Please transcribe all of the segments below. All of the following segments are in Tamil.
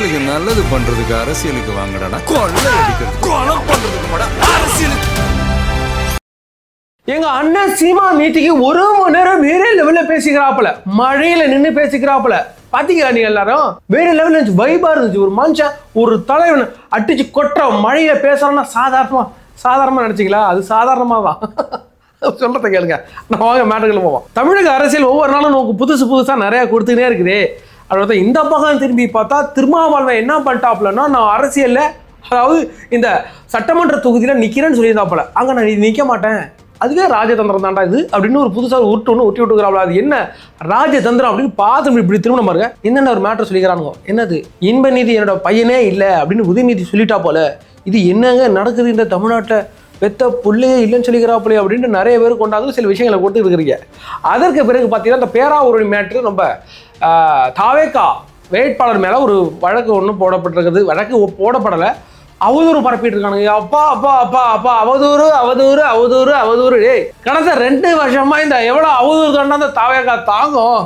மக்களுக்கு நல்லது பண்றதுக்கு அரசியலுக்கு வாங்கடா, கொள்ளை அடிக்கிறது கொலை பண்றதுக்கு அரசியலுக்கு. எங்க அண்ணன் சீமா மீட்டிக்கு 1 மணி நேரம் வேற லெவல்ல பேசிக்கிறாப்புல, மழையில நின்று பேசிக்கிறாப்புல. பாத்தீங்களா நீங்க எல்லாரும்? வேற லெவல்ல இருந்துச்சு, வைபா இருந்துச்சு. ஒரு மனுஷன் ஒரு தலைவன் அடிச்சு கொட்டுற மழையில பேசுறான்னா சாதாரணமா நினைச்சிங்களா? அது சாதாரணமாதான். சொல்றத கேளுங்க, நான் வாங்க மேட்டர்களை போவோம். தமிழக அரசியல் ஒவ்வொரு நாளும் நமக்கு புதுசா நிறைய கொடுத்துக்கிட்டே இருக்குது. அதாவது இந்த பக்கம் திரும்பி பார்த்தா திருமாவளவன் என்ன பண்ணிட்டாப்புலன்னா, நான் அரசியல்ல, அதாவது இந்த சட்டமன்ற தொகுதியில நிக்கிறேன்னு சொல்லியிருந்தாப்புல, அங்க நான் நிக்க மாட்டேன், அதுவே ராஜதந்திரம் தாண்டா இது அப்படின்னு ஒரு புதுசாக ஒட்டி விட்டுக்கிறாப்ல. அது என்ன ராஜதந்திரம் அப்படின்னு பார்த்து இப்படி திரும்ப பாருங்க. என்னென்ன ஒரு மேட்டர் சொல்லிக்கிறானுங்க. என்னது, இன்ப நீதி என்னோட பையனே இல்லை அப்படின்னு உதயநிதி சொல்லிட்டா போல. இது என்னங்க நடக்குது இந்த தமிழ்நாட்டில், பெத்த பிள்ளையே இல்லைன்னு சொல்லிக்கிறாப்புலே அப்படின்னு நிறைய பேர் கொண்டாந்து சில விஷயங்களை கொடுத்து இருக்கிறீங்க. அதற்கு பிறகு பார்த்தீங்கன்னா இந்த பேராவூரணி மேட்ரு நம்ம தாவேகா வேட்பாளர் மேலே ஒரு வழக்கு ஒன்று போடப்பட்டிருக்குது. வழக்கு போடப்படலை, அவதூறு பரப்பிட்டு இருக்கானுங்க. அப்பா அப்பா அப்பா அப்பா அவதூறு அவதூறு அவதூறு அவதூறு. டேய், கடந்த 2 வருஷமா இந்த எவ்வளோ அவதூறு தாண்டா அந்த தாவேகா தாங்கும்?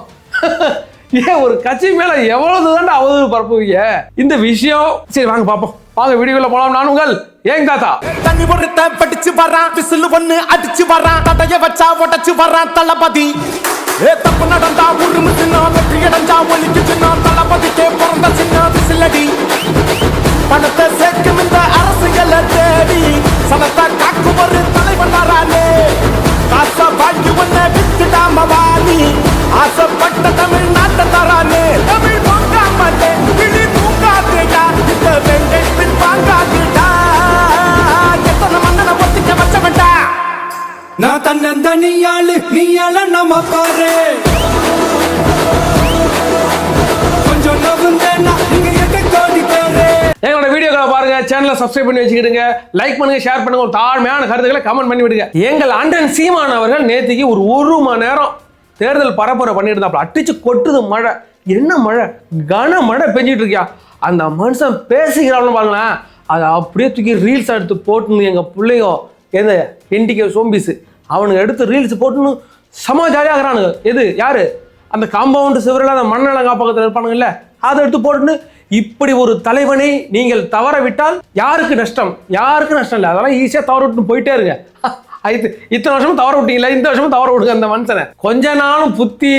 ஏன் ஒரு கட்சி மேல எவ்வளவு தாண்டா அவதூறு பரப்புவீங்க? இந்த விஷயம் சரி வாங்க பார்ப்போம், வாங்க வீடியோல போலாம். நான் உங்கள் ஏன் தாத்தா. தண்ணி பொறுத்த படிச்சு வர்றான், விசில் ஒண்ணு அடிச்சு வர்றான், தட்டைய வச்சா உடச்சு வர்றான் தளபதி. தப்பு நடந்தா உருமுச்சுன்னா, வெற்றி அடைஞ்சா ஒலிக்குச்சுன்னா, தளபதிக்கே பிறந்த சின்ன விசிலடி. பணத்தை சேர்க்கும் இந்த அரசுகளை தேடி சனத்தை காக்கும் ஒரு தலைவன் வரானே. காசை வாங்கி ஒன்ன வித்துடாம வாணி, ஆசைப்பட்ட தமிழ்நாட்டை தரானே. தமிழ் தூங்காமட்டே விழி தூங்காதேடா, இந்த வெங்கை பின் வாங்காதேடா. எத்தனை மன்னனை ஒத்திக்க வச்சவன்டா. நான் தன்னந்தனியாளு, நீயாள நம்ம பாரு. கொஞ்சம் நகுந்தேன்னா நீங்க எட்ட கோடி பேரு. எங்களோட வீடியோக்களை பாருங்க, சேனலை சப்ஸ்கிரைப் பண்ணி வச்சுக்கிடுங்க, லைக் பண்ணுங்க, ஷேர் பண்ணுங்க, ஒரு தாழ்மையான கருத்துக்களை கமெண்ட் பண்ணி விடுங்க. எங்கள் அண்ணன் சீமான் அவர்கள் நேற்றுக்கு ஒரு 1 மணி நேரம் தேர்தல் பரப்புரை பண்ணிட்டு இருந்தாப்புல. அடிச்சு கொட்டுது மழை. என்ன மழை, கன மழை பெஞ்சிட்டு இருக்கியா. அந்த மனுஷன் பேசிக்கிறான்னு பாருங்களேன், அதை அப்படியே தூக்கி ரீல்ஸ் எடுத்து போட்டுன்னு எங்கள் பிள்ளைங்க எந்த என்டிகே சோம்பிஸு அவனுக்கு எடுத்து ரீல்ஸ் போட்டுன்னு செம ஜாலியாகிறானுங்க. எது யாரு அந்த காம்பவுண்டு சிவரில் அந்த மண்ணலங்கா பக்கத்தில் இருப்பானுங்கல்ல, அதை எடுத்து போட்டுன்னு. இப்படி ஒரு தலைவனை நீங்கள் தவற விட்டால் யாருக்கு நஷ்டம்? யாருக்கு நஷ்டம் இல்லை, அதெல்லாம் ஈஸியாக தவற விட்டு போயிட்டே இருங்க. இத்தனை வருஷமும் தவற விட்டீங்களா, இந்த வருஷமும் தவற விடுங்க. அந்த மனுஷனை கொஞ்ச நாளும் புத்தி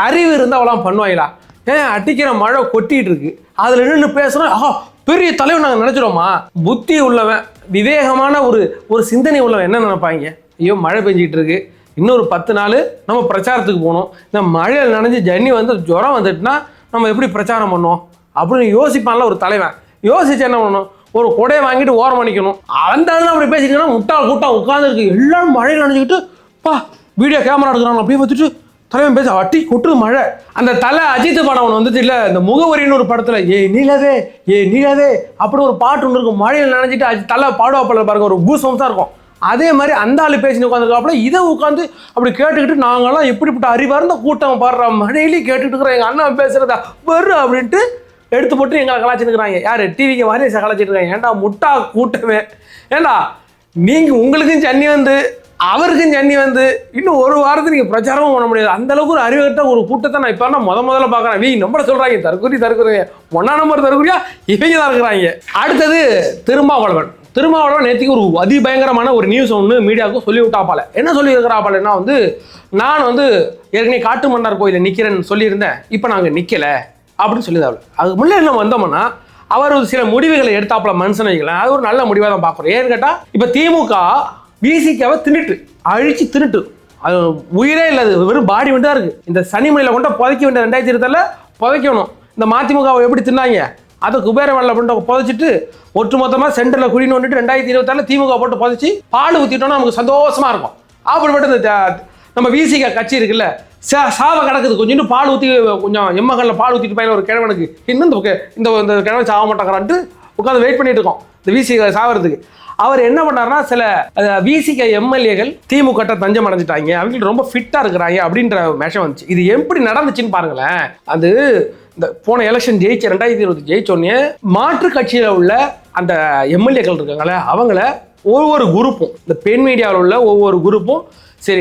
அறிவு இருந்தால் அவெல்லாம் பண்ணுவாங்களா? ஏன் அடிக்கிற மழை கொட்டிட்டு இருக்கு, அதில் நின்று பேசுகிறோம், ஆஹா பெரிய தலைவன் நாங்கள் நினச்சிடுவோமா? புத்தி உள்ளவன், விவேகமான ஒரு சிந்தனை உள்ளவன் என்ன நினைப்பாங்க? ஐயோ மழை பெஞ்சிட்டு இருக்கு, இன்னொரு 10 நாள் நம்ம பிரச்சாரத்துக்கு போகணும், இந்த மழையில் நனைஞ்சு ஜன்னி வந்து ஜுரம் வந்துட்டுனா நம்ம எப்படி பிரச்சாரம் பண்ணுவோம் அப்படின்னு யோசிப்பான்ல ஒரு தலைவன். யோசிச்சு என்ன பண்ணணும், ஒரு கொடையை வாங்கிட்டு ஓரம் பண்ணிக்கணும். அந்த அப்படி பேசிட்டீங்கன்னா முட்டாள் கூட்டம் உட்காந்துருக்கு, எல்லாரும் மழையில் நினைச்சுக்கிட்டு பா வீடியோ கேமரா எடுக்கிறாங்க அப்படியே பார்த்துட்டு தலைவன் பேச அட்டி கொட்டுது மழை. அந்த தலை அஜித் படம் ஒன்று வந்துச்சு இல்லை, இந்த முகவரின்னு ஒரு படத்தில் ஏ நீலவே அப்படி ஒரு பாட்டு ஒன்று இருக்கும். மழையில் நினைச்சிட்டு தலை பாடுவாப்பில் பாருங்க, ஒரு கூசம்ஸாக இருக்கும். அதே மாதிரி அந்த ஆள் பேசின்னு உட்காந்துருக்காப்புல, இதை உட்காந்து அப்படி கேட்டுக்கிட்டு நாங்கள்லாம் எப்படிப்பட்ட அறிவார்ந்த கூட்டம் பாடுற மழையிலேயே கேட்டுக்கிட்டு இருக்கிறோம், எங்கள் அண்ணன் பேசுகிறதா வரும் அப்படின்ட்டு எடுத்து போட்டு எங்களை கலாச்சிருக்கிறாங்க. யார் டிவிக்கு வாரிசை கலாச்சிட்டு இருக்காங்க. ஏன்டா முட்டா கூட்டமே, ஏண்டா நீங்கள் உங்களுக்கும் ஜன்னி வந்து அவருக்கும் ஜன்னி வந்து இன்னும் 1 வாரத்துக்கு நீங்கள் பிரச்சாரமும் பண்ண முடியாது. அந்தளவுக்கு ஒரு அறிவுகிட்ட ஒரு கூட்டத்தை நான் இப்போ முதல்ல பார்க்குறேன். வீ நம்மள சொல்கிறாங்க தற்கொலை 1 நம்பர் தற்கொலையா இவங்க தான் இருக்கிறாங்க. அடுத்தது திருமாவளவன் நேற்றுக்கு ஒரு அதிபயங்கரமான ஒரு நியூஸ் ஒன்று மீடியாவுக்கு சொல்லி விட்டாப்பால. என்ன சொல்லியிருக்கிறாப்பாலன்னா வந்து, நான் வந்து ஏற்கனவே காட்டு மன்னார் கோயிலில் நிற்கிறேன்னு சொல்லியிருந்தேன், இப்போ நாங்கள் நிற்கலை அப்படின்னு சொல்லியிருந்தாள். அதுக்கு முன்னாடி நம்ம வந்தோம்னா அவர் ஒரு சில முடிவுகளை எடுத்தாப்புல மனுஷன் வைக்கலாம். அது ஒரு நல்ல முடிவாக தான் பார்க்குறோம். ஏன்னு கேட்டால் இப்போ திமுக விசிகாவை அழிச்சு தின்னுட்டு அது உயிரே இல்லாது, வெறும் பாடி மட்டும் தான் இருக்குது. இந்த சனிமலையில் கொண்டு புதைக்க வேண்டிய 2020 புதைக்கணும். இந்த மதிமுகவை எப்படி தின்னாங்க, அதை குபேர வெள்ள பண்ண புதைச்சிட்டு ஒட்டுமொத்தமாக சென்டரில் குழி நோண்டிட்டு 2026 திமுக போட்டு புதைச்சி பால் ஊற்றிட்டோம்னா நமக்கு சந்தோஷமாக இருக்கும். அப்படிப்பட்ட இந்த நம்ம விசிக கட்சி இருக்குல்ல, சாவ கிடக்குது. கொஞ்சம் பால் ஊற்றி கொஞ்சம் எம்மகளில் பால் ஊற்றிட்டு பையன் ஒரு கிழவனுக்கு இன்னும் இந்த கிழவன் சாக மாட்டாங்கறான்ட்டு உட்காந்து வெயிட் பண்ணிட்டு இருக்கோம் இந்த விசிக சாவறதுக்கு. அவர் என்ன பண்ணார்னா, சில விசிக எம்எல்ஏகள் திமுக தஞ்சம் அடைஞ்சிட்டாங்க, அவங்களுக்கு ரொம்ப ஃபிட்டாக இருக்கிறாங்க அப்படின்ற மேஷம் வந்துச்சு. இது எப்படி நடந்துச்சுன்னு பாருங்களேன். அது இந்த போன எலெக்ஷன் 2020 ஜெயிச்சோடனே மாற்று கட்சியில் உள்ள அந்த எம்எல்ஏக்கள் இருக்காங்களே, அவங்கள ஒவ்வொரு குரூப்பும், இந்த பெண் மீடியாவில் உள்ள ஒவ்வொரு குரூப்பும்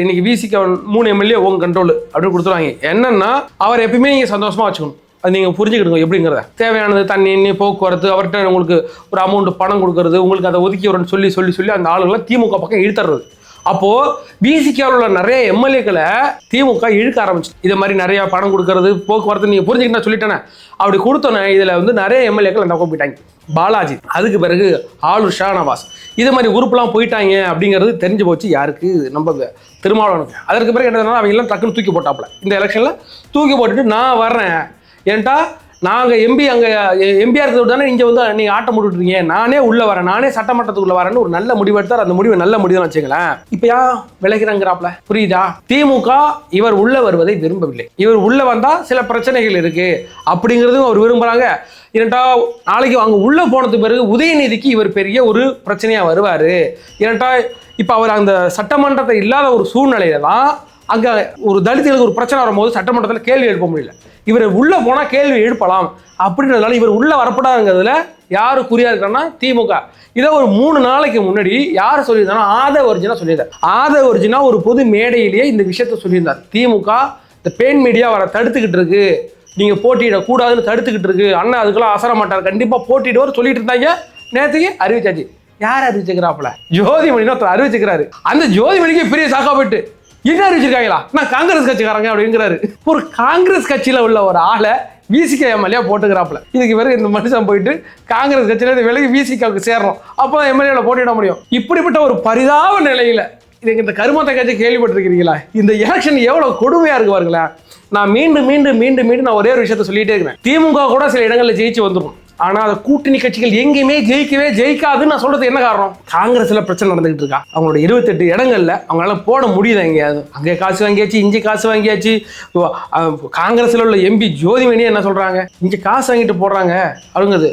இன்னைக்கு விசிக 3 எம்எல்ஏ உங்க கண்ட்ரோல் அப்படின்னு கொடுத்துருவாங்க. என்னன்னா அவர் எப்பயுமே நீங்கள் சந்தோஷமாக வச்சுக்கணும், அது நீங்கள் புரிஞ்சுக்கிடுங்க எப்படிங்கிறத. தேவையானது தண்ணி போக்குவரத்து, அவர்கிட்ட உங்களுக்கு ஒரு அமௌண்ட் பணம் கொடுக்கறது, உங்களுக்கு அதை ஒதுக்கி வரணும்னு சொல்லி சொல்லி சொல்லி அந்த ஆளுங்களை திமுக பக்கம் இழுத்துறது. அப்போது பிசிகாவில் உள்ள நிறைய எம்எல்ஏக்களை திமுக இழுக்க ஆரம்பிச்சு. இதை மாதிரி நிறையா பணம் கொடுக்கறது, போக்குவரத்து நீங்கள் புரிஞ்சுக்கிட்டா சொல்லிட்டேனே. அப்படி கொடுத்தோன்னே இதில் வந்து நிறைய எம்எல்ஏக்கள் அந்த பக்கம் போயிட்டாங்க. பாலாஜி, அதுக்கு பிறகு ஆளுர் ஷானவாஸ், இது மாதிரி உறுப்புலாம் போயிட்டாங்க அப்படிங்கிறது தெரிஞ்சு போச்சு யாருக்கு, நம்ம திருமாவளவனுக்கு. அதற்கு பிறகு என்ன, அவங்க எல்லாம் டக்குன்னு தூக்கி போட்டாப்புல. இந்த எலெக்ஷனில் தூக்கி போட்டுட்டு நான் வர்றேன், ஏன்ட்டா நாங்கள் எம்பி அங்கே எம்பியாக இருக்கிறது தானே இங்கே வந்து நீங்கள் ஆட்டம் போட்டுட்ருக்கீங்க, நானே உள்ளே வரேன், நானே சட்டமன்றத்துக்குள்ளே வரேன்னு ஒரு நல்ல முடிவு எடுத்தார். அந்த முடிவு நல்ல முடிவு தான் வச்சுங்களேன். இப்போ ஏன் விளைகிறாங்கிறாப்ல, புரியுதா? திமுக இவர் உள்ளே வருவதை விரும்பவில்லை. இவர் உள்ளே வந்தால் சில பிரச்சனைகள் இருக்குது அப்படிங்கிறதும் அவர் விரும்புகிறாங்க. ஏன்ட்டா நாளைக்கு அவங்க உள்ளே போனதுக்கு பிறகு உதயநிதிக்கு இவர் பெரிய ஒரு பிரச்சனையாக வருவார். ஏன்ட்டா இப்போ அவர் அந்த சட்டமன்றத்தை இல்லாத ஒரு சூழ்நிலையில தான் அங்கே ஒரு தலித்துகளுக்கு ஒரு பிரச்சனை வரும்போது சட்டமன்றத்தில் கேள்வி எழுப்ப முடியல. இவர் உள்ளே போனால் கேள்வி எழுப்பலாம் அப்படின்றதுனால இவர் உள்ளே வரப்படாதுங்கிறதுல யார் குறியா இருக்காங்கன்னா திமுக. இதை ஒரு 3 நாளைக்கு முன்னாடி யார் சொல்லியிருந்தாங்கன்னா ஆதவ அர்ஜுனா சொல்லியிருந்தார். ஆதவ அர்ஜுனா ஒரு பொது மேடையிலேயே இந்த விஷயத்த சொல்லியிருந்தார். திமுக இந்த பெயின் மீடியா வர தடுத்துக்கிட்டு இருக்கு, நீங்கள் போட்டியிடக்கூடாதுன்னு தடுத்துக்கிட்டு இருக்கு, அண்ணன் அதுக்கெல்லாம் அசர மாட்டார், கண்டிப்பாக போட்டியிடுவார் சொல்லிட்டு இருந்தாங்க. நேற்றுக்கு அறிவிச்சாச்சு. யார் அறிவிச்சுக்கிறாப்புல? ஜோதிமணி ஒருத்தர் அறிவிச்சுக்கிறாரு. அந்த ஜோதிமணிக்கு பெரிய சாக்கா போயிட்டு என்ன அறிவிச்சிருக்காங்களா, நான் காங்கிரஸ் கட்சிக்காரங்க அப்படிங்கிறாரு. ஒரு காங்கிரஸ் கட்சியில் உள்ள ஒரு ஆளை விசிகா எம்எல்ஏ போட்டுக்கிறாப்புல. இதுக்கு பிறகு இந்த மனுஷன் போயிட்டு காங்கிரஸ் கட்சியில விலகி விசிகாவுக்கு சேரணும், அப்போ எம்எல்ஏல போட்டியிட முடியும். இப்படிப்பட்ட ஒரு பரிதாப நிலையில இதுக்கு இந்த கருமத்தை கட்சி கேள்விப்பட்டிருக்கிறீங்களா? இந்த எலெக்ஷன் எவ்வளவு கொடுமையா இருக்கு பாருங்களா. நான் மீண்டும் மீண்டும் மீண்டும் மீண்டும் நான் ஒரே ஒரு விஷயத்த சொல்லிட்டே இருக்கிறேன். திமுக கூட சில இடங்களில் ஜெயிச்சு வந்துடும், ஆனால் அந்த கூட்டணி கட்சிகள் எங்கேயுமே ஜெயிக்காதுன்னு நான் சொல்றது என்ன காரணம்? காங்கிரஸ்ல பிரச்சனை நடந்துகிட்டு இருக்கா. அவங்களோட 28 இடங்கள்ல அவங்களால போட முடியல. எங்கேயாவது அங்கே காசு வாங்கியாச்சு, இஞ்சி காசு வாங்கியாச்சு. காங்கிரஸ்ல உள்ள எம்பி ஜோதிமணியே என்ன சொல்றாங்க, இங்கே காசு வாங்கிட்டு போடுறாங்க அப்படிங்கிறது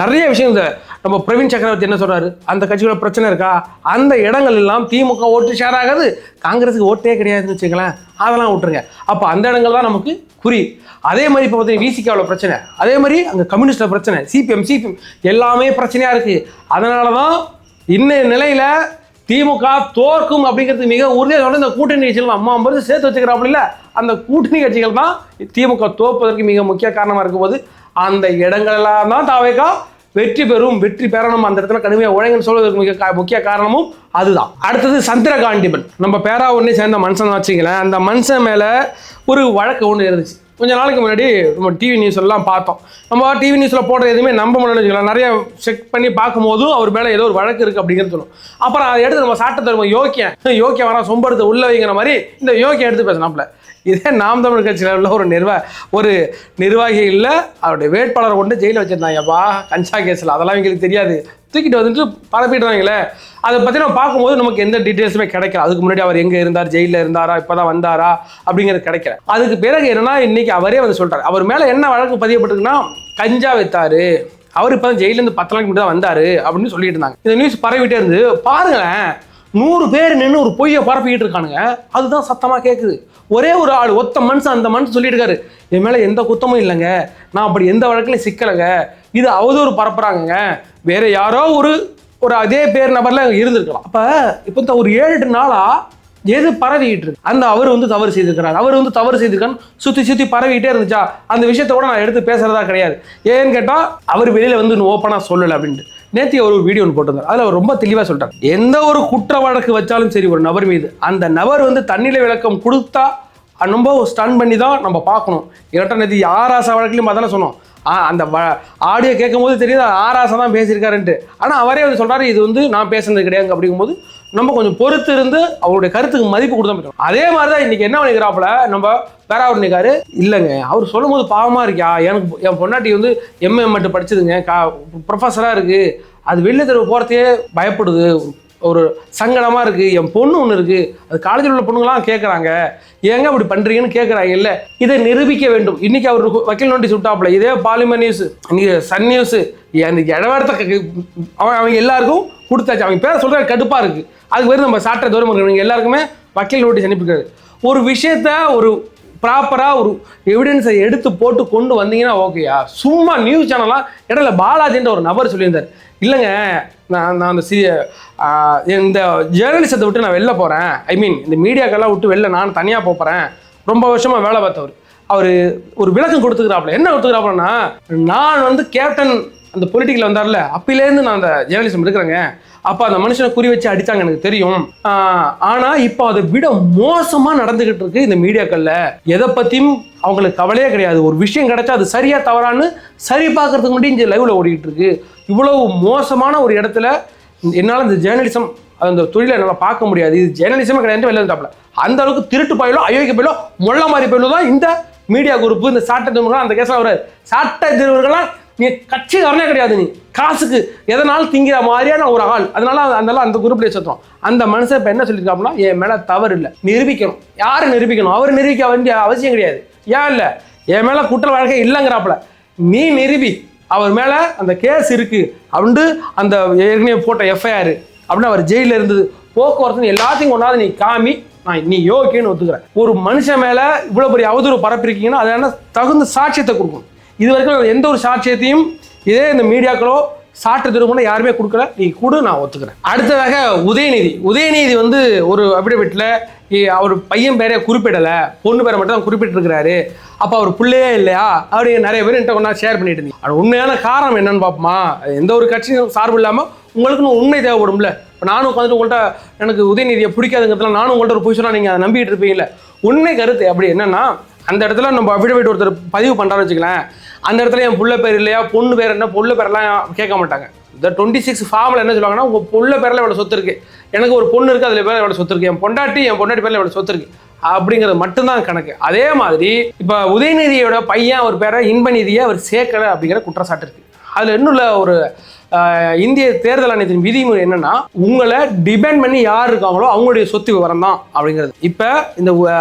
நிறைய விஷயம். இந்த நம்ம பிரவீன் சக்கரவர்த்தி என்ன சொல்றாரு, அந்த கட்சியோட பிரச்சனை இருக்கா, அந்த இடங்கள் எல்லாம் திமுக ஓட்டு ஷேர் ஆகாது, காங்கிரஸுக்கு ஓட்டே கிடையாதுன்னு வச்சுக்கலாம், அதெல்லாம் விட்டுருங்க. அப்போ அந்த இடங்கள் தான் நமக்கு குறி. அதே மாதிரி இப்போ பார்த்தீங்கன்னா விசிகாவில் பிரச்சனை, அதே மாதிரி அங்கே கம்யூனிஸ்ட்ல பிரச்சனை, சிபிஎம் எல்லாமே பிரச்சனையாக இருக்குது. அதனால தான் இன்னைய நிலையில் திமுக தோற்கும் அப்படிங்கிறது மிக உறுதியாக சொல்ல. இந்த கூட்டணி கட்சிகள் அம்மா அம்பது சேர்த்து வச்சுக்கிறாப்புல இல்லை, அந்த கூட்டணி கட்சிகள் தான் திமுக தோற்பதற்கு மிக முக்கிய காரணமாக இருக்கும்போது அந்த இடங்களெல்லாம் தான் தாவேகா வெற்றி பெறும், வெற்றி பெறணும், அந்த இடத்துல கடுமையாக உழைங்கன்னு சொல்வதற்கு மிக முக்கிய காரணமும் அதுதான். அடுத்தது சந்திரகாண்டிபன், நம்ம பேரா ஒன்றே சேர்ந்த மனுஷன் வச்சுங்களேன். அந்த மனுஷன் மேலே ஒரு வழக்கு ஒன்று இருந்துச்சு. கொஞ்சம் நாளைக்கு முன்னாடி நம்ம டிவி நியூஸ் எல்லாம் பார்த்தோம். நம்ம டிவி நியூஸில் போடுற எதுவுமே நம்ப முடியலன்னு வச்சுக்கலாம். நிறைய செக் பண்ணி பார்க்கும்போதும் அவர் மேலே ஏதோ ஒரு வழக்கு இருக்குது அப்படிங்கிறது சொல்லும். அப்புறம் அதை எடுத்து நம்ம சாட்டை யோக்கியம் வரா சொம்படுத்த உள்ள வைங்கிற மாதிரி இந்த யோக்கியம் எடுத்து பேசினாப்புல. இதே நாம் தமிழ் கட்சியில் உள்ள ஒரு நிர்வாகி இல்லை, அவருடைய வேட்பாளரை கொண்டு ஜெயிலில் வச்சுருந்தாங்கப்பா கஞ்சா கேஸில். அதெல்லாம் எங்களுக்கு தெரியாது, தூக்கிட்டு வந்துட்டு பரப்பிடுறாங்களே. அதை பற்றி நம்ம பார்க்கும்போது நமக்கு எந்த டீட்டெயில்ஸுமே கிடைக்கல. அதுக்கு முன்னாடி அவர் எங்கே இருந்தார், ஜெயிலில் இருந்தாரா, இப்போ தான் வந்தாரா அப்படிங்கிறது கிடைக்கல. அதுக்கு பிறகு என்னன்னா இன்னைக்கு அவரே வந்து சொல்கிறார், அவர் மேலே என்ன வழக்கு பதியப்பட்டிருக்குன்னா கஞ்சா வித்தாரு, அவர் இப்போ தான் ஜெயிலேருந்து 10 நாளைக்கு முன்னாடி தான் வந்தார் அப்படின்னு சொல்லிட்டு இருந்தாங்க. இந்த நியூஸ் பரவிட்டே இருந்து பாருங்களேன், 100 பேர் நின்று ஒரு பொய்யை பரப்பிக்கிட்டு இருக்கானுங்க. அதுதான் சத்தமாக கேட்குது. ஒரே ஒரு ஆள், ஒத்த மனுஷன், அந்த மனுஷன் சொல்லிட்டு இருக்காரு, என் மேலே எந்த குத்தமும் இல்லைங்க, நான் அப்படி எந்த வழக்கிலையும் சிக்கலைங்க, இது அவதூறு பரப்புறாங்க, வேற யாரோ ஒரு அதே பேர் நபர்ல இருந்திருக்கலாம். அப்போ இப்போ ஒரு 7-8 நாளா எது பரவிக்கிட்டு இருக்கு, அந்த அவர் வந்து தவறு செய்திருக்கிறார், அவர் வந்து தவறு செய்திருக்கான்னு சுற்றி பரவிக்கிட்டே இருந்துச்சா. அந்த விஷயத்த கூட நான் எடுத்து பேசுறதா கிடையாது. ஏன்னு கேட்டால் அவர் வெளியில வந்து ஓப்பனாக சொல்லலை அப்படின்ட்டு. நேற்று ஒரு வீடியோ ஒன்று போட்டிருந்தார், அதில் அவர் ரொம்ப தெளிவாக சொல்லிட்டார், எந்த ஒரு குற்ற வழக்கு வச்சாலும் சரி ஒரு நபர் மீது, அந்த நபர் வந்து தன்னிலை விளக்கம் கொடுத்தா ரொம்ப ஸ்டன் பண்ணி தான் நம்ம பார்க்கணும். ஏன்னா நேற்று ஆராசா வழக்கிலையும் அதெல்லாம் சொன்னோம். அந்த ஆடியோ கேட்கும் போது தெரியுது ஆராசா தான் பேசியிருக்காருன்ட்டு. ஆனால் அவரே வந்து சொல்கிறாரு இது வந்து நான் பேசுனது கிடையாது அப்படிங்கும்போது நம்ம கொஞ்சம் பொறுத்து இருந்து அவருடைய கருத்துக்கு மதிப்பு கொடுத்தா போயிடும். அதே மாதிரி தான் இன்றைக்கி என்ன பண்ணிக்கிறாப்புல நம்ம பேராவர் நிற்காரு, இல்லைங்க அவர் சொல்லும் போது பாவமாக இருக்கியா, எனக்கு என் பொன்னாட்டி வந்து எம்ஏ மட்டும் படிச்சதுங்க, ப்ரொஃபஸராக இருக்குது, அது வெளில தெருவு போகிறதையே பயப்படுது, ஒரு சங்கடமாக இருக்குது, என் பொண்ணு ஒன்று இருக்குது, அது காலேஜில் உள்ள பொண்ணுங்களாம் கேட்குறாங்க, ஏங்க அப்படி பண்ணுறீங்கன்னு கேட்குறாங்க. இல்லை இதை நிரூபிக்க வேண்டும். இன்றைக்கி அவர் வக்கீல் நோட்டீஸ் விட்டாப்புல, இதே பாலிமர் நியூஸ், இன்றைக்கி சன் நியூஸு, அந்த இடவரத்தை அவங்க எல்லாருக்கும் கொடுத்தாச்சு. அவங்க பேரை சொல்கிற கடுப்பாக இருக்குது. அதுக்கு பேர் நம்ம சாட்டை தூரம் இருக்கிறவங்க எல்லாருக்குமே வக்கீல் நோட்டீஸ் அனுப்பியிருக்காரு. ஒரு விஷயத்த ஒரு ப்ராப்பராக ஒரு எவிடன்ஸை எடுத்து போட்டு கொண்டு வந்தீங்கன்னா ஓகேயா. சும்மா நியூஸ் சேனல்லாம் இடையில பாலாஜின்ற ஒரு நபர் சொல்லியிருந்தார், இல்லைங்க நான் அந்த இந்த ஜேர்னலிசத்தை விட்டு நான் வெளில போகிறேன், ஐ மீன் இந்த மீடியாக்கெல்லாம் விட்டு வெளில நான் தனியாக போகிறேன், ரொம்ப வருஷமாக வேலை பார்த்தவர், அவர் ஒரு விளக்கம் கொடுத்துக்கிறாப்புல. என்ன கொடுத்துக்கிறாப்புலன்னா, நான் வந்து கேப்டன் அந்த பொலிட்டிக்கல் வந்தார்ல, அப்பிலேருந்து நான் அந்த ஜேர்னலிசம் இருக்கிறேங்க. அப்போ அந்த மனுஷனை குறி வச்சு அடித்தாங்க எனக்கு தெரியும். ஆனால் இப்போ அதை விட மோசமாக நடந்துக்கிட்டு இருக்கு இந்த மீடியாக்களில். எதை பற்றியும் அவங்களுக்கு கவலையே கிடையாது. ஒரு விஷயம் கிடைச்சா அது சரியா தவறான்னு சரி பார்க்கறதுக்கு மட்டும் இங்கே லைவில் ஓடிக்கிட்டு இருக்கு. இவ்வளவு மோசமான ஒரு இடத்துல என்னால் இந்த ஜேர்னலிசம் அந்த தொழிலை என்னால் பார்க்க முடியாது. இது ஜேர்னலிசமே கிடையாது வெளில இருந்தாப்புல. அந்த அளவுக்கு திருட்டு பயிலோ அயோக்கிய பயிலோ மொள்ள மாதிரி பயிலோ தான் இந்த மீடியா குரூப், இந்த சாட்டை திருவர்களாம் அந்த கேஸில் வராது. சாட்டை திருவர்களாம் நீ கட்சிக்காரனே கிடையாது, நீ காசுக்கு எதனாலும் திங்கிற மாதிரியான ஒரு ஆள். அதனால அந்த குரூப்லேயே சுத்தம். அந்த மனுஷன் இப்போ என்ன சொல்லியிருக்காப்புனா, என் மேலே தவறு இல்லை, நிரூபிக்கணும். யாரை நிரூபிக்கணும்? அவர் நிரூபிக்க வேண்டிய அவசியம் கிடையாது. ஏன் இல்லை, என் மேலே குற்ற வழக்கே இல்லைங்கிறாப்புல. நீ நிரூபி, அவர் மேலே அந்த கேஸ் இருக்குது அப்படின்ட்டு அந்த ஏற்கனவே போட்ட எஃப்ஐஆர் அப்படின்னு அவர் ஜெயிலில் இருந்தது போக்குவரத்து எல்லாத்தையும் கொண்டாந்து நீ காமி, நான் நீ யோகின்னு ஒத்துக்கிறேன். ஒரு மனுஷன் மேலே இவ்வளோ பெரிய அவதூறு பரப்பிருக்கீங்கன்னா அதனால தகுந்த சாட்சியத்தை கொடுக்கணும். இது வரைக்கும் எந்த ஒரு சாட்சியத்தையும் இதே இந்த மீடியாக்களோ சாட்டு திருமணம் யாருமே கொடுக்கல. நீ கொடு, நான் ஒத்துக்கிறேன். அடுத்ததாக உதயநிதி வந்து ஒரு அபிடவிட்டில் அவர் பையன் பேரே குறிப்பிடலை, பொண்ணு பேரை மட்டும் தான் குறிப்பிட்டிருக்கிறாரு. அப்போ அவர் பிள்ளையே இல்லையா அப்படி நிறைய பேர் என்கிட்ட கொண்டா ஷேர் பண்ணிட்டு இருந்தீங்க. அது உண்மையான காரணம் என்னன்னு பார்ப்போமா? எந்த ஒரு கட்சியும் சார்பு இல்லாமல் உங்களுக்குன்னு உண்மை தேவைப்படும்ல. இப்போ நானும் உட்காந்துட்டு உங்கள்கிட்ட எனக்கு உதயநிதியை பிடிக்காதுங்கிறதுல நானும் உங்கள்கிட்ட ஒரு பொசிஷனாக நீங்கள் அதை நம்பிட்டு இருப்பீங்கல்ல. உண்மை கருத்து அப்படி என்னன்னா, அந்த இடத்துல நம்ம அபிடவிட் ஒருத்தர் பதிவு பண்ணுறான்னு வச்சுக்கலாம். அந்த இடத்துல என் புள்ள பேர் இல்லையா, பொண்ணு பேர் என்ன, பொண்ணு பேரெல்லாம் கேட்க மாட்டாங்க. இந்த 26 ஃபார்மில் என்ன சொல்லுவாங்கன்னா, உங்கள் புள்ள பேரில் எவ்வளோ சொத்து இருக்குது, எனக்கு ஒரு பொண்ணு இருக்குது அதில் பேர் எவ்வளோ சொத்து இருக்குது, என் பொண்டாட்டி பேரில் எவ்வளோ சொத்து இருக்குது அப்படிங்கிறது மட்டும்தான் கணக்கு. அதே மாதிரி இப்போ உதயநிதியோட பையன் ஒரு பேரை இன்பநிதியை அவர் சேர்க்கலை அப்படிங்கிற குற்றச்சாட்டு இருக்குது. அதில் இன்னும் ஒரு இந்திய தேர்தல் ஆணையத்தின் விதிமுறை என்னன்னா, உங்களை டிபெண்ட் பண்ணி யார் இருக்காங்களோ அவங்களுடைய சொத்து விவரம் தான் அப்படிங்கிறது. இப்போ இந்த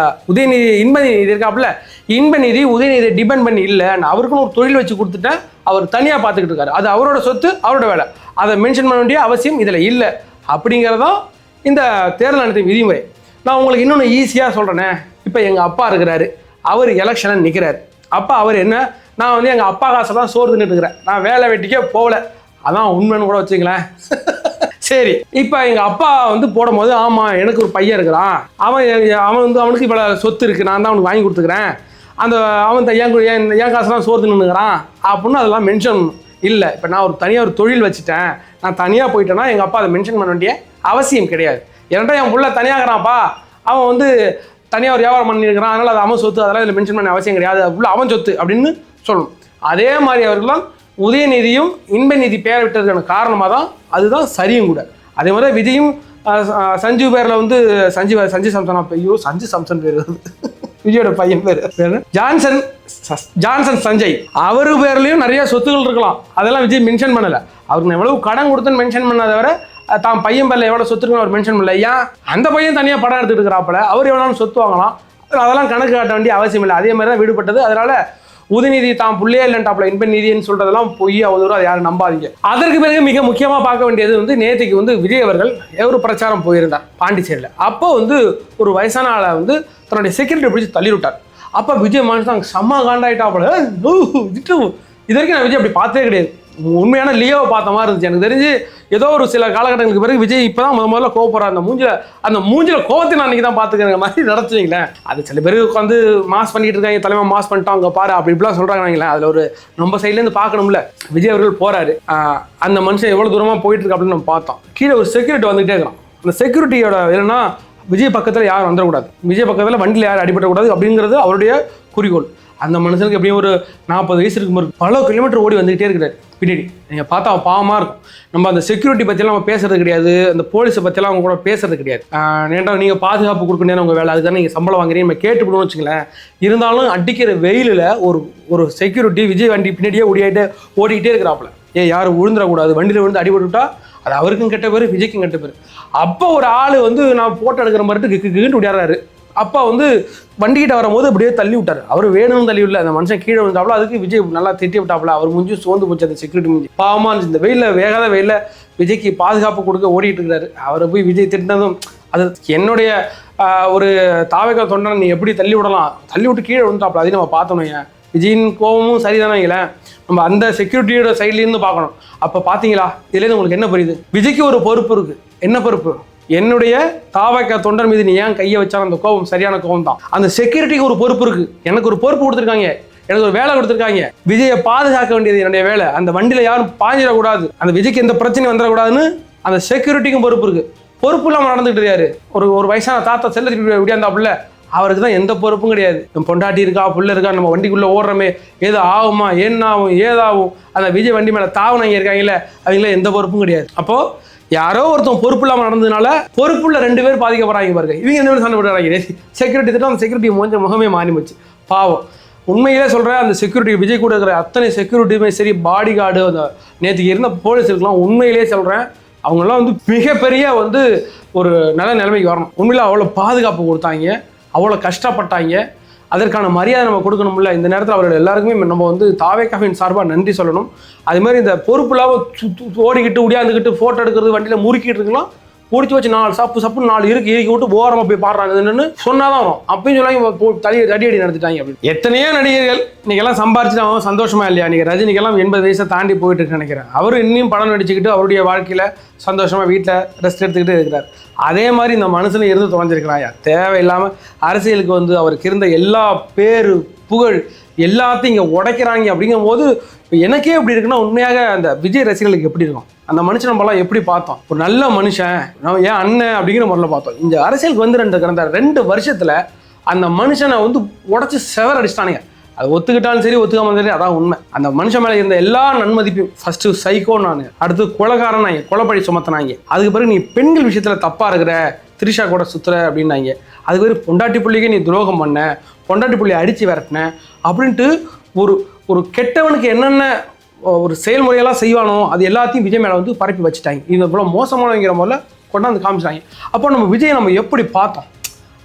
உதயநிதி இன்பநிதி இருக்காப்புல, இன்பநிதி உதயநிதி டிபெண்ட் பண்ணி இல்லை, அவருக்குன்னு ஒரு தொழில் வச்சு கொடுத்துட்டேன், அவர் தனியாக பார்த்துக்கிட்டு இருக்காரு, அது அவரோட சொத்து, அவரோட வேலை, அதை மென்ஷன் பண்ண வேண்டிய அவசியம் இதில் இல்லை அப்படிங்கிறதான் இந்த தேர்தல் ஆணையத்தின் விதிமுறை. நான் உங்களுக்கு இன்னொன்று ஈஸியாக சொல்கிறேனே. இப்போ எங்கள் அப்பா இருக்கிறாரு, அவர் எலெக்ஷனில் நிற்கிறாரு. அப்போ அவர் என்ன, நான் வந்து எங்கள் அப்பா காசை தான் சோறு தின்னுட்டு இருக்கிறேன், நான் வேலை வெட்டிக்கே போகல, அதான் உண்மைன்னு கூட வச்சுங்களேன். சரி, இப்போ எங்கள் அப்பா வந்து போடும் போது, ஆமாம் எனக்கு ஒரு பையன் இருக்கிறான், அவன் வந்து அவனுக்கு இவ்வளோ சொத்து இருக்குது, நான் தான் அவனுக்கு வாங்கி கொடுத்துக்கிறேன், அந்த அவன் என் காசுலாம் சோறு தின்னுங்கிறான் அப்படின்னு அதெல்லாம் மென்ஷன் இல்லை. இப்போ நான் ஒரு தனியாக ஒரு தொழில் வச்சுட்டேன், நான் தனியாக போயிட்டேன்னா எங்கள் அப்பா அதை மென்ஷன் பண்ண வேண்டிய அவசியம் கிடையாது. ஏன்னா என் புள்ள தனியாகிறான்ப்பா, அவன் வந்து தனியாக ஒரு வியாபாரம் பண்ணியிருக்கிறான், அதனால் அது அவன் சொத்து, அதெல்லாம் இதில் மென்ஷன் பண்ண அவசியம் கிடையாது, அது ஃபுல்லாக அவன் சொத்து அப்படின்னு சொல்லணும். அதே மாதிரி அவர்களாம் உதயநிதியும் இன்பநிதி பேரை விட்டதுக்கான காரணமாக தான் அதுதான் சரியும் கூட. அதே மாதிரி விஜயும் சஞ்சீவ் பேரில் வந்து சஞ்சு சாம்சன், ஐயோ சஞ்சு சாம்சன் பேர் விஜயோட பையன் பேர் ஜான்சன் சஞ்சய், அவரு பேர்லையும் நிறைய சொத்துக்கள் இருக்கலாம், அதெல்லாம் விஜய் மென்ஷன் பண்ணலை. அவருக்கு நான் எவ்வளவு கடன் கொடுத்துன்னு மென்ஷன் பண்ணாத வர தான் பையன் பேரில் எவ்வளோ சொத்து இருக்குன்னு அவர் மென்ஷன் பண்ணல. ஏன் அந்த பையன் தனியாக படம் எடுத்துட்டு இருக்கிறாப்புல, அவர் எவ்வளோ சொத்து வாங்கலாம், அதெல்லாம் கணக்கு காட்ட வேண்டிய அவசியம் இல்லை. அதே மாதிரி தான் விடுபட்டது. அதனால உதயநிதி தான் புள்ளையே இல்லைன்ட்டாப்புல இன்பநிதின்னு சொல்றதெல்லாம் பொய், அவதூறு, அதை யாரும் நம்பாதீங்க. அதற்கு பிறகு மிக முக்கியமாக பார்க்க வேண்டியது வந்து, நேற்றுக்கு வந்து விஜய் அவர்கள் ஒரு பிரச்சாரம் போயிருந்தார் பாண்டிச்சேரியில். அப்போ வந்து ஒரு வயசான ஆளை வந்து தன்னுடைய செக்யூரிட்டி பிடிச்சி தள்ளி விட்டார். அப்போ விஜய் மனுஷன் செம்ம காண்டாயிட்டாப்புல. இது வரைக்கும் நான் விஜய் அப்படி பார்த்தே கிடையாது. உண்மையான லியோவை பார்த்த மாதிரி இருந்துச்சு. எனக்கு தெரிஞ்சு ஏதோ ஒரு சில காலகட்டங்களுக்கு பிறகு விஜய் இப்போ தான் முதல்ல கோவப்படுறாரு. அந்த மூஞ்சில கோவத்தை நான் அன்றைக்கி தான் பார்த்துக்கிற மாதிரி நடத்துவீங்களேன். அது சில பேருக்கு உட்காந்து மாஸ் பண்ணிட்டு இருக்காங்க, தலைமை மாஸ் பண்ணிட்டோம் அங்கே பாரு அப்படி இப்படிலாம் சொல்கிறாங்களே. அதில் ஒரு நம்ம சைட்லேருந்து பார்க்கணும்ல. விஜய் அவர்கள் போகிறாரு, அந்த மனுஷன் எவ்வளோ தூரமாக போயிட்டு இருக்கு அப்படின்னு நம்ம பார்த்தோம். கீழே ஒரு செக்யூரிட்டி வந்துகிட்டே இருக்கிறான். அந்த செக்யூரிட்டியோட என்னன்னா, விஜய் பக்கத்தில் யாரும் வந்துடக்கூடாது, விஜய் பக்கத்தில் வண்டியில் யாரும் அடிபடக்கூடாது அப்படிங்கிறது அவருடைய குறிக்கோள். அந்த மனுஷனுக்கு எப்படியும் ஒரு 40 வயசு இருக்கும்போது பல கிலோமீட்டர் ஓடி வந்துகிட்டே இருக்கிறார் பின்னாடி. நீங்கள் பார்த்தா பாவமாக இருக்கும். நம்ம அந்த செக்யூரிட்டி பற்றியெல்லாம் நம்ம பேசுறது கிடையாது, அந்த போலீஸை பற்றியெல்லாம் அவங்க கூட பேசுறது கிடையாது. ஏன்டா நீங்கள் பாதுகாப்பு கொடுக்கணும் உங்கள் வேலை, அதுக்கான நீங்கள் சம்பளம் வாங்குறீங்க, நம்ம கேட்டுவிடுவோம்னு வச்சுங்களேன். இருந்தாலும் அடிக்கிற வெயிலில் ஒரு செக்யூரிட்டி விஜய் வண்டி பின்னாடியே ஓடிக்கிட்டே இருக்கிறாப்புல. யாரும் விழுந்துடக்கூடாது, வண்டியில் விழுந்து அடிபட்டுவிட்டா அது அவருக்கும் கெட்ட பேர், விஜய்க்கும் கெட்ட பேர். அப்போ ஒரு ஆள் வந்து நான் ஃபோட்டோ எடுக்கிற மாதிரிட்டு கிக்குன்னு விளையாடுறாரு. அப்பா வந்து வண்டிக்கிட்ட வரும்போது அப்படியே தள்ளி விட்டார். அவர் வேணும்னு தள்ளி விடல, அந்த மனுஷன் கீழே விழுந்தாப்புல. அதுக்கு விஜய் நல்லா திட்டி விட்டாப்புல. அவர் மூஞ்சி சோர்ந்து போச்சு, அந்த செக்யூரிட்டி மூஞ்சி பாவமாக இருந்துச்சு. இந்த வெயிலில் வேகாத வெயிலில் விஜய்க்கு பாதுகாப்பு கொடுக்க ஓடிட்டு இருக்கிறாரு. அவரை போய் விஜய் திட்டினதும், அது என்னுடைய ஒரு தாவக தொண்டனை நீ எப்படி தள்ளி விடலாம், தள்ளி விட்டு கீழே விழுந்தாப்புல. அதையும் நம்ம பார்த்தோம். விஜயின் கோபமும் சரிதானே இல்லை, நம்ம அந்த செக்யூரிட்டியோட சைட்லேருந்து பார்க்கணும். அப்போ பார்த்தீங்களா, இதுலேருந்து உங்களுக்கு என்ன புரியுது? விஜய்க்கு ஒரு பொறுப்பு இருக்குது. என்ன பொறுப்பு? என்னுடைய தாவக தொண்டர் மீது நீ ஏன் கையை வச்சாலும் அந்த கோபம் சரியான கோபம் தான். அந்த செக்யூரிட்டிக்கு ஒரு பொறுப்பு இருக்கு. எனக்கு ஒரு பொறுப்பு கொடுத்துருக்காங்க, எனக்கு ஒரு வேலை கொடுத்துருக்காங்க. விஜயை பாதுகாக்க வேண்டியது என்னுடைய வேலை. அந்த வண்டியில யாரும் பாஞ்சிடக்கூடாது, அந்த விஜய்க்கு எந்த பிரச்சனையும் வந்துடக்கூடாதுன்னு அந்த செக்யூரிட்டிக்கும் பொறுப்பு இருக்கு. பொறுப்பு இல்லாமல் நடந்துகிட்டு இருக்காரு. ஒரு வயசான தாத்தா செல்ல விடியாந்தாப்புல அவருக்கு தான் எந்த பொறுப்பும் கிடையாது. நம்ம பொண்டாட்டி இருக்கா, புள்ள இருக்கா, நம்ம வண்டிக்குள்ள ஓடுறமே, ஏதோ ஆகுமா, என்ன ஆகும், ஏதாகும், அந்த விஜய் வண்டி மேல தாவணங்க இருக்காங்கல்ல, அவங்கள எந்த பொறுப்பும் கிடையாது. அப்போ யாரோ ஒருத்தன் பொறுப்பு இல்லாமல் நடந்ததுனால பொறுப்புள்ள 2 பேர் பாதிக்கப்படுறாங்க பாருங்க. இவங்க 2 பேரும் சண்டை போடுறாங்க. செக்யூரிட்டி திட்டம், அந்த செக்யூரிட்டி முகமே மாறி போச்சு. பாவம். உண்மையிலே சொல்கிறேன், அந்த செக்யூரிட்டி விஜய் கூட இருக்கிற அத்தனை செக்யூரிட்டியுமே சரி, பாடி கார்டு, அந்த நேற்றுக்கு இருந்த போலீஸுக்கெல்லாம் உண்மையிலே சொல்கிறேன், அவங்களாம் வந்து மிகப்பெரிய வந்து ஒரு நல்ல நிலைமைக்கு வரணும். உண்மையில அவ்வளோ பாதுகாப்பு கொடுத்தாங்க, அவ்வளோ கஷ்டப்பட்டாங்க. அதற்கான மரியாதை நம்ம கொடுக்கணும்ல. இந்த நேரத்தில் அவர்கள் எல்லாருக்குமே நம்ம வந்து தாவேகாவின் சார்பாக நன்றி சொல்லணும். அது மாதிரி இந்த பொறுப்புலாம் ஓடிக்கிட்டு உடையாந்துக்கிட்டு ஃபோட்டோ எடுக்கிறது, வண்டியில் முறுக்கிட்டு இருக்கலாம், பிடிச்சி வச்சு 4 சப்பு 4 இறுக்கி விட்டு ஓரமாக போய் பாடுறாங்க என்னன்னு சொன்னாதான் வரும். அப்பயும் சொல்லாங்க தடியடி நடத்திட்டாங்க அப்படின்னு. எத்தனையோ நடிகர்கள் இன்னைக்கெல்லாம் சம்பாரிச்சுட்டு அவன் சந்தோஷமா இல்லையா? இன்னைக்கு ரஜினிக்கெல்லாம் 80 வயசை தாண்டி போயிட்டு இருக்குன்னு நினைக்கிறேன். அவரும் இன்னும் படம் நடிச்சுக்கிட்டு அவருடைய வாழ்க்கையில சந்தோஷமா வீட்டில் ரெஸ்ட் எடுத்துக்கிட்டு இருக்கிறார். அதே மாதிரி இந்த மனுஷனை இருந்து தொலைஞ்சிருக்கிறாயா? தேவையில்லாமல் அரசியலுக்கு வந்து அவருக்கு இருந்த எல்லா பேரு புகழ் எல்லாத்தையும் இங்கே உடைக்கிறாங்க. அப்படிங்கும் போது எனக்கே எப்படி இருக்குன்னா, உண்மையாக அந்த விஜய் ரசிகர்களுக்கு எப்படி இருக்கும்? அந்த மனுஷன் நம்மளாம் எப்படி பார்த்தோம்? ஒரு நல்ல மனுஷன், நம்ம ஏன் அண்ணன் அப்படிங்கிற முறையில் பார்த்தோம். இந்த அரசியலுக்கு வந்து கடந்த 2 வருஷத்துல அந்த மனுஷனை வந்து உடச்சி செவர் அடிச்சிட்டானுங்க. அது ஒத்துக்கிட்டாலும் சரி, ஒத்துக்காமலும் சரி, அதான் உண்மை. அந்த மனுஷன் மேலே இருந்த எல்லா நன்மதிப்பையும் ஃபர்ஸ்ட் சைக்கோன்னானுங்க, அடுத்து கொலைகாரன் நாங்க, கொலைப்பழி சுமத்தினாங்க. அதுக்கு பிறகு நீ பெண்கள் விஷயத்துல தப்பா இருக்கிற, திரிஷா கூட சுத்துற அப்படின்னாங்க. அதுக்கு பிறகு பொண்டாட்டி புள்ளிக்கே நீ துரோகம் பண்ண, பொண்டாட்டி புள்ளியை அடிச்சு விரட்டின அப்படின்ட்டு ஒரு கெட்டவனுக்கு என்னென்ன ஒரு செயல்முறையெல்லாம் செய்வானோ அது எல்லாத்தையும் விஜய் மேலே வந்து பரப்பி வச்சுட்டாங்க. இது இவ்வளோ மோசமானங்கிற மாதிரில் கொண்டாந்து காமிச்சிட்டாங்க. அப்போ நம்ம விஜய் நம்ம எப்படி பார்த்தோம்,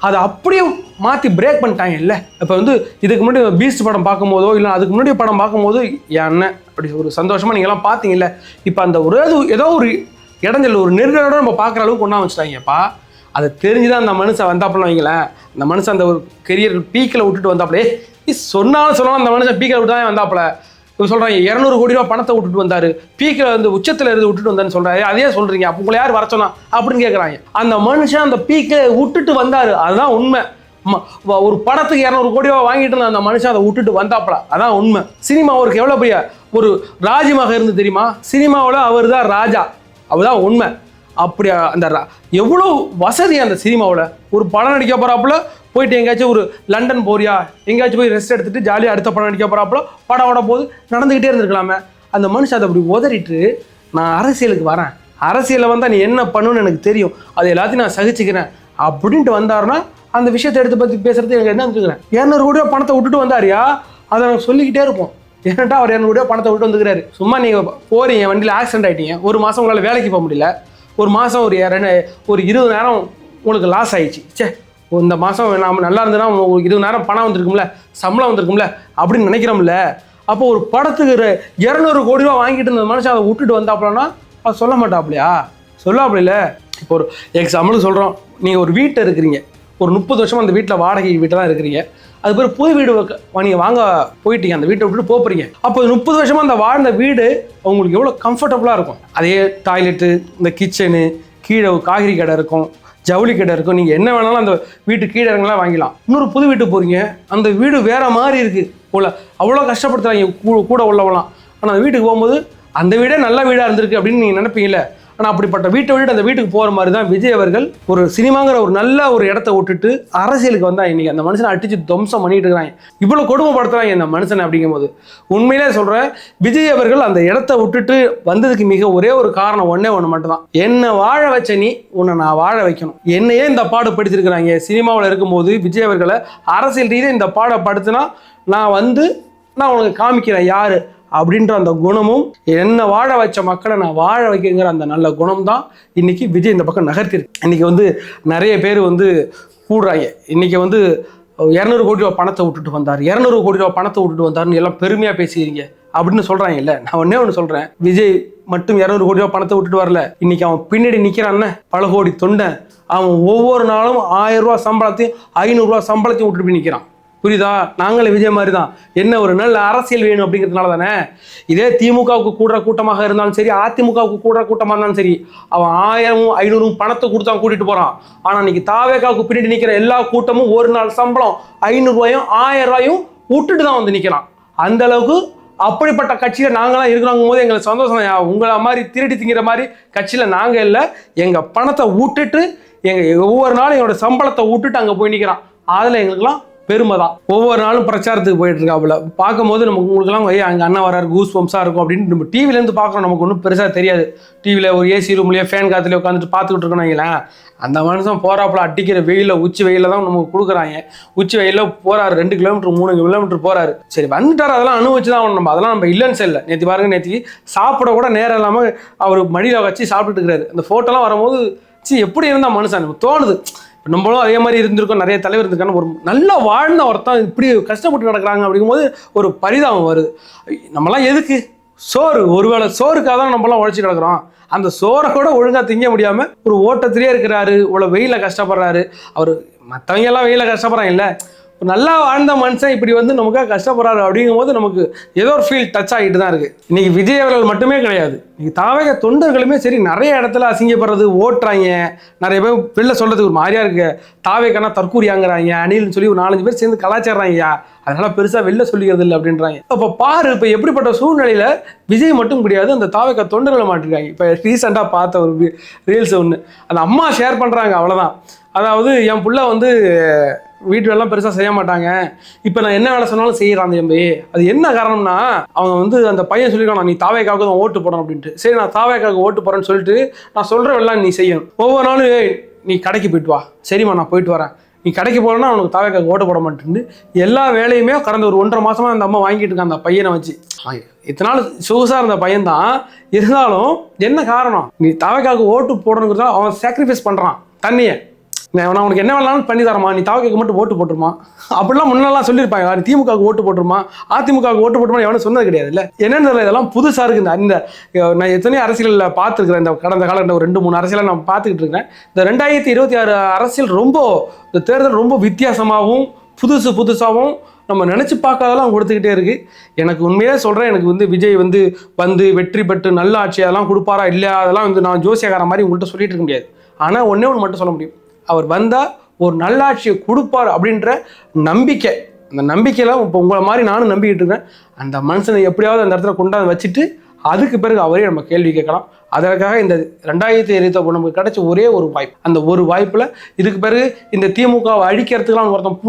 அதை அப்படியே மாற்றி பிரேக் பண்ணிட்டாங்க இல்லை. இப்போ வந்து இதுக்கு முன்னாடி பீஸ்ட் படம் பார்க்கும்போதோ இல்லை அதுக்கு முன்னாடி படம் பார்க்கும்போது என் அண்ணன் அப்படி ஒரு சந்தோஷமாக நீங்கள்லாம் பார்த்தீங்கல்ல. இப்போ அந்த ஏதோ ஒரு இடைஞ்சல், ஒரு நெருடலோட நம்ம பார்க்குற அளவுக்கு கொண்டா வச்சுட்டாங்கப்பா. அதை தெரிஞ்சுதான் அந்த மனுஷன் வந்தாப்புல வைங்களேன். அந்த மனுஷன் அந்த ஒரு கெரியர் பீக்கில் விட்டுட்டு வந்தாப்புலே, சொன்னாலும் அந்த மனுஷன் பீக்கில் விட்டு தான் வந்தாப்புல. இப்போ சொல்கிறாங்க 200 கோடி ரூபா பணத்தை விட்டுட்டு வந்தாரு, பீக்கில் வந்து உச்சத்தில் இருந்து விட்டுட்டு வந்தான்னு சொல்கிறாரு. அதே சொல்கிறீங்க, அப்போ உங்களை யார் வர சொன்னா அப்படின்னு கேட்குறாங்க. அந்த மனுஷன் அந்த பீக்கில் விட்டுட்டு வந்தாரு, அதுதான் உண்மை. ஒரு படத்துக்கு 200 கோடி ரூபா வாங்கிட்டு இருந்த அந்த மனுஷன் அதை விட்டுட்டு வந்தாப்புல, அதான் உண்மை. சினிமா அவருக்கு எவ்வளோ பெரிய ஒரு ராஜ்யமாக இருந்து தெரியுமா? சினிமாவில் அவர் தான் ராஜா, அதுதான் உண்மை. அப்படி அந்த எவ்வளோ வசதி அந்த சினிமாவில். ஒரு படம் நடிக்க போகிறாப்புல போயிட்டு எங்கேயாச்சும் ஒரு லண்டன் போறியா, எங்கேயாச்சும் போய் ரெஸ்ட் எடுத்துட்டு ஜாலியாக அடுத்த படம் நடிக்க போகிறாப்புல படம் ஓட போது நடந்துக்கிட்டே இருந்திருக்கலாமே. அந்த மனுஷன் அதை அப்படி உதறிட்டு, நான் அரசியலுக்கு வரேன், அரசியலில் வந்தால் நீ என்ன பண்ணுன்னு எனக்கு தெரியும், அது எல்லாத்தையும் நான் சகிச்சுக்கிறேன் அப்படின்ட்டு வந்தாருன்னா அந்த விஷயத்தை எடுத்து பற்றி பேசுறது எனக்கு என்ன வந்துருக்கிறேன். 200 கோடி ரூபா பணத்தை விட்டுட்டு வந்தாரியா, அதை நான் சொல்லிக்கிட்டே இருப்போம். ஏன்ட்டா அவர் 200 கோடி ரூபா பணத்தை விட்டு வந்துக்கிறாரு. சும்மா நீங்கள் போறீங்க, வண்டியில் ஆக்சிடென்ட் ஆகிட்டீங்க, 1 மாதம் உங்களால் வேலைக்கு போக முடியல, 1 மாதம் ஒரு 20,000 உங்களுக்கு லாஸ் ஆயிடுச்சு. சே, இந்த மாதம் நாம் நல்லா இருந்ததுன்னா 20,000 பணம் வந்திருக்கும்ல, சம்பளம் வந்திருக்கும்ல அப்படின்னு நினைக்கிறோம்ல. அப்போ ஒரு படத்துக்கு 200 கோடி ரூபா வாங்கிட்டு இருந்த மனுஷன் அதை விட்டுட்டு வந்தாப்புலன்னா அது சொல்ல மாட்டாப்லையா? சொல்லாப்புல இல்லை. இப்போ ஒரு எக்ஸாம்பிள் சொல்கிறோம், நீங்கள் ஒரு வீட்டில் இருக்கிறீங்க, ஒரு 30 வருஷமாக அந்த வீட்டில் வாடகை வீட்டில் தான் இருக்கிறீங்க. அது பிறகு புது வீடு நீங்கள் வாங்க போயிட்டீங்க, அந்த வீட்டை விட்டுட்டு போகிறீங்க. அப்போ 30 வருஷமாக அந்த வாழ்ந்த வீடு உங்களுக்கு எவ்வளோ கம்ஃபர்டபுளாக இருக்கும். அதே டாய்லெட்டு, இந்த கிச்சனு, கீழே காய்கறி கடை இருக்கும், ஜவுளி கடை இருக்கும், நீங்கள் என்ன வேணாலும் அந்த வீட்டு கீழே இறங்கலாம் வாங்கிக்கலாம். இன்னொரு புது வீட்டுக்கு போகிறீங்க, அந்த வீடு வேறு மாதிரி இருக்குது போல், அவ்வளோ கஷ்டப்படுத்துறாங்க கூட உள்ளவங்களாம். ஆனால் அந்த வீட்டுக்கு போகும்போது அந்த வீடே நல்ல வீடாக இருந்திருக்கு அப்படின்னு நீங்கள் நினைப்பீங்கல்ல. ஆனால் அப்படிப்பட்ட வீட்டை விட்டு அந்த வீட்டுக்கு போகிற மாதிரி தான் விஜய் அவர்கள் ஒரு சினிமாங்கிற ஒரு நல்ல ஒரு இடத்த விட்டுட்டு அரசியலுக்கு வந்தால் இன்றைக்கி அந்த மனுஷனை அடித்து துவம்சம் பண்ணிட்டு இருக்கிறாங்க. இவ்வளோ கொடுமைப்படுத்துறாங்க இந்த மனுஷனை. அப்படிங்கும்போது உண்மையிலே சொல்கிறேன், விஜய் அவர்கள் அந்த இடத்த விட்டுட்டு வந்ததுக்கு மிக ஒரே ஒரு காரணம் ஒன்று மட்டும்தான். என்னை வாழ வச்ச நீ, உன்னை நான் வாழ வைக்கணும். என்னையே இந்த பாடுபடுத்திருக்கிறாங்க. சினிமாவில் இருக்கும்போது விஜய் அவர்களை அரசியல் ரீதியாக இந்த பாடப்படுத்தினா நான் உனக்கு காமிக்கிறேன் யாரு அப்படின்ற அந்த குணமும், என்ன வாழ வச்ச மக்களை நான் வாழ வைக்கிற அந்த நல்ல குணம் தான் இன்னைக்கு விஜய் இந்த பக்கம் நகர்த்திருக்கு. இன்னைக்கு நிறைய பேர் கூடுறாங்க. இன்னைக்கு 200 கோடி ரூபா பணத்தை விட்டுட்டு வந்தார், 200 கோடி ரூபா பணத்தை விட்டுட்டு வந்தாருன்னு எல்லாம் பெருமையா பேசுறீங்க அப்படின்னு சொல்றாங்க. இல்ல, நான் ஒண்ணு சொல்றேன், விஜய் மட்டும் 200 கோடி ரூபா பணத்தை விட்டுட்டு வரல. இன்னைக்கு அவன் பின்னாடி நிக்கிறான்னு பல கோடி தொண்டன், அவன் ஒவ்வொரு நாளும் 1000 ரூபா சம்பளத்தையும் 500 ரூபா சம்பளத்தையும் விட்டுட்டு போய் நிக்கிறான். புரியுதா? நாங்களே விஜய் மாதிரி தான். என்ன ஒரு நல்ல அரசியல் வேணும் அப்படிங்கிறதுனால தானே. இதே திமுகவுக்கு கூடுற கூட்டமாக இருந்தாலும் சரி, அதிமுகவுக்கு கூடுற கூட்டமாக இருந்தாலும் சரி, அவன் 1000 500 பணத்தை கொடுத்து அவன் கூட்டிட்டு போறான். ஆனா இன்னைக்கு தாவேகாவுக்கு பின்னாடி நிற்கிற எல்லா கூட்டமும் ஒரு நாள் சம்பளம் 500 ரூபாயும் 1000 ரூபாயும் விட்டுட்டு தான் வந்து நிற்கிறான். அந்த அளவுக்கு அப்படிப்பட்ட கட்சியில நாங்களாம் இருக்கிறாங்க போது எங்களுக்கு சந்தோஷம். உங்களை மாதிரி திருடி திங்கிற மாதிரி கட்சியில நாங்க இல்லை. எங்க பணத்தை விட்டுட்டு ஒவ்வொரு நாளும் எங்களோட சம்பளத்தை விட்டுட்டு அங்க போய் நிற்கிறான். அதுல எங்களுக்குலாம் பெருமை தான். ஒவ்வொரு நாளும் பிரச்சாரத்துக்கு போயிட்டு இருக்காப்புல. பார்க்கும்போது நமக்கு உங்களுக்குலாம் அங்கே அண்ணன் வராரு, கூஸ் பம்ப்ஸாக இருக்கும் அப்படின்னு நம்ம டிவிலேருந்து பார்க்குறோம். நமக்கு ஒன்றும் பெருசாக தெரியாது. டிவியில் ஒரு ஏசி ரூம்லேயே ஃபேன் காற்றுலேயே உட்காந்துட்டு பார்த்துக்கிட்டு இருக்கணும் வைங்களேன். அந்த மனுஷன் போகிறாப்புல அடிக்கிற வெயிலில், உச்சி வெயிலில் தான் நமக்கு கொடுக்குறாங்க. உச்சி வெயிலில் போகிறாரு, 2 கிலோமீட்டர் 3 கிலோமீட்டர் போகிறாரு. சரி வந்துட்டார், அதெல்லாம் அனுபவிச்சு தான் நம்ம. அதெல்லாம் நம்ம இல்லைன்னு சொல்லல. நேற்று பாருங்க, நேற்று சாப்பிட கூட நேரம் இல்லாமல் அவர் மடியில் வச்சு சாப்பிட்டுட்டு இருக்கிறாரு. அந்த ஃபோட்டோலாம் வரும்போது எப்படி இருந்தால் மனுஷன் நமக்கு தோணுது. நம்மளும் அதே மாதிரி இருந்திருக்கோம். நிறைய தலைவர் இருந்திருக்காங்க. ஒரு நல்லா வாழ்ந்த ஒருத்தன் இப்படி கஷ்டப்பட்டு நடக்கிறாங்க அப்படிங்கும்போது ஒரு பரிதாபம் வருது. நம்மலாம் எதுக்கு சோறு, ஒருவேளை சோறுக்காக தான் நம்மளாம் உழைச்சி கிடக்குறோம். அந்த சோறை கூட ஒழுங்காக திங்க முடியாமல் ஒரு ஓட்டத்திலே இருக்கிறாரு. இவ்வளோ வெயில கஷ்டப்படுறாரு. அவர் மற்றவங்க எல்லாம் வெயில கஷ்டப்படுறாங்க இல்லை, நல்லா வாழ்ந்த மனுஷன் இப்படி வந்து நமக்காக கஷ்டப்படுறாரு அப்படிங்கும் போது நமக்கு ஏதோ ஒரு ஃபீல் டச் ஆகிட்டு தான் இருக்குது. இன்னைக்கு விஜய் அவர்கள் மட்டுமே கிடையாது, இன்னைக்கு தாவேக தொண்டர்களுமே சரி நிறைய இடத்துல அசிங்கப்படுறது, ஓட்டுறாங்க. நிறைய பேர் வெளில சொல்கிறதுக்கு ஒரு மாதிரியா இருக்கு. தாவேக்கனா தற்கூரியாங்கிறாங்க, அணில்னு சொல்லி ஒரு 4-5 பேர் சேர்ந்து கலாச்சாரம்யா, அதனால பெருசாக வெளில சொல்லிக்கிறது இல்லை அப்படின்றாங்க. இப்போ பாரு, இப்போ எப்படிப்பட்ட சூழ்நிலையில் விஜய் மட்டும் கிடையாது, அந்த தாவேக தொண்டர்களை மாட்டிருக்காங்க. இப்போ ரீசெண்டாக பார்த்த ஒரு ரீல்ஸ் ஒன்று அந்த அம்மா ஷேர் பண்ணுறாங்க. அவ்வளோதான். அதாவது என் புள்ள வந்து வீட்டு வேலைலாம் பெருசாக செய்ய மாட்டாங்க, இப்போ நான் என்ன வேலை சொன்னாலும் செய்யறான் தம்பி. அது என்ன காரணம்னா, அவங்க வந்து அந்த பையன் சொல்லியிருக்கான், நீ தாவேக்காவுக்கு தான் ஓட்டு போடணும் அப்படின்ட்டு. சரி, நான் தாவேக்காவுக்கு ஓட்டு போறேன்னு சொல்லிட்டு நான் சொல்ற வேலைலாம் நீ செய்யணும். ஒவ்வொரு நாளும் நீ கடைக்கு போயிட்டு வா, சரிம்மா நான் போயிட்டு வரேன், நீ கடைக்கு போகலன்னா அவனுக்கு தாவேக்காவுக்கு ஓட்டு போட மாட்டேன்னு எல்லா வேலையுமே கடந்த ஒரு 1.5 மாசமா அந்த அம்மா வாங்கிட்டு இருக்கான் அந்த பையனை வச்சு. இத்தனை நாள் சொகுசாக இருந்த பையன் தான். இருந்தாலும் என்ன காரணம், நீ தாவேக்காவுக்கு ஓட்டு போடணுங்கிறதா அவன் சாக்ரிஃபைஸ் பண்ணுறான் தண்ணியை. நான் உனக்கு என்ன வேணாலும் பண்ணி தரமா, நீ தாவேக்காவுக்கு மட்டும் ஓட்டு போட்டுருமா அப்படிலாம் முன்னெல்லாம் சொல்லியிருப்பாங்க. நீ திமுகவுக்கு ஓட்டு போட்டுருமா, அதிமுகவுக்கு ஓட்டு போட்டுமா எவனும் சொன்னது கிடையாது. இல்லை என்னன்னு தெரியல, இதெல்லாம் புதுசாக இருக்குது. இந்த நான் எத்தனையோ அரசியலில் பார்த்துருக்குறேன். இந்த கடந்த காலம் ஒரு 2-3 அரசியலை நான் பார்த்துக்கிட்டு இருக்கேன். இந்த 2026 அரசியல் ரொம்ப, இந்த தேர்தல் ரொம்ப வித்தியாசமாகவும் புதுசாகவும் நம்ம நினச்சி பார்க்காதெல்லாம் கொடுத்துக்கிட்டே இருக்குது. எனக்கு உண்மையாக சொல்கிறேன், எனக்கு வந்து விஜய் வந்து வெற்றி பெற்று நல்ல ஆட்சி அதெல்லாம் கொடுப்பாரா இல்லையா, அதெல்லாம் வந்து நான் ஜோசியக்கார மாதிரி உங்கள்கிட்ட சொல்லிட்டு இருக்க முடியாது. ஆனால் ஒன்றே ஒன்று மட்டும் சொல்ல முடியும், அவர் வந்தால் ஒரு நல்லாட்சியை கொடுப்பார் அப்படின்ற நம்பிக்கை. அந்த நம்பிக்கையில் இப்போ உங்களை மாதிரி நானும் நம்பிக்கிட்டு இருக்கேன். அந்த மனுஷனை எப்படியாவது அந்த இடத்துல கொண்டாந்து வச்சுட்டு அதுக்கு பிறகு அவரே நம்ம கேள்வி கேட்கலாம். அதற்காக இந்த 2023 நமக்கு கிடைச்ச ஒரே ஒரு வாய்ப்பு. அந்த ஒரு வாய்ப்பில் இதுக்கு பிறகு இந்த திமுகவை அழிக்கிறதுக்கெல்லாம் ஒருத்தன்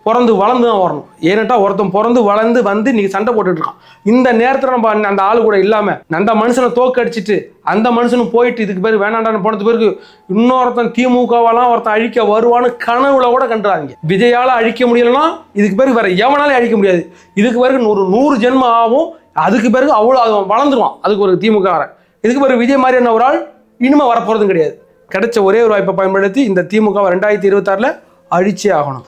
பிறந்து வளர்ந்து தான் வரணும். ஏன்னாட்டா ஒருத்தன் பிறந்து வளர்ந்து வந்து இன்னைக்கு சண்டை போட்டுட்டு இருக்கான். இந்த நேரத்தில் நம்ம அந்த ஆளு கூட இல்லாமல் அந்த மனுஷனை தோக்கடிச்சிட்டு அந்த மனுஷனும் போயிட்டு இதுக்கு பேர் வேணாண்டான்னு போனது பிறகு இன்னொருத்தன் திமுகவெல்லாம் ஒருத்தன் அழிக்க வருவான்னு கனவுல கூட கண்டுறாங்க. விஜயால அழிக்க முடியலன்னா இதுக்கு பிறகு வேற எவனாலே அழிக்க முடியாது. இதுக்கு பிறகு 100 ஜென்மம் ஆகும். அதுக்கு பிறகு அவ்வளோ அவன் வளர்ந்துருவான். அதுக்கு ஒரு திமுககாரன். இதுக்கு பிறகு விஜய் மாதிரியான ஒரு ஆள் இனிமே வரப்போறதும் கிடையாது. கிடைச்ச ஒரே ஒரு வாய்ப்பை பயன்படுத்தி இந்த திமுக 2026 அழிச்சே ஆகணும்.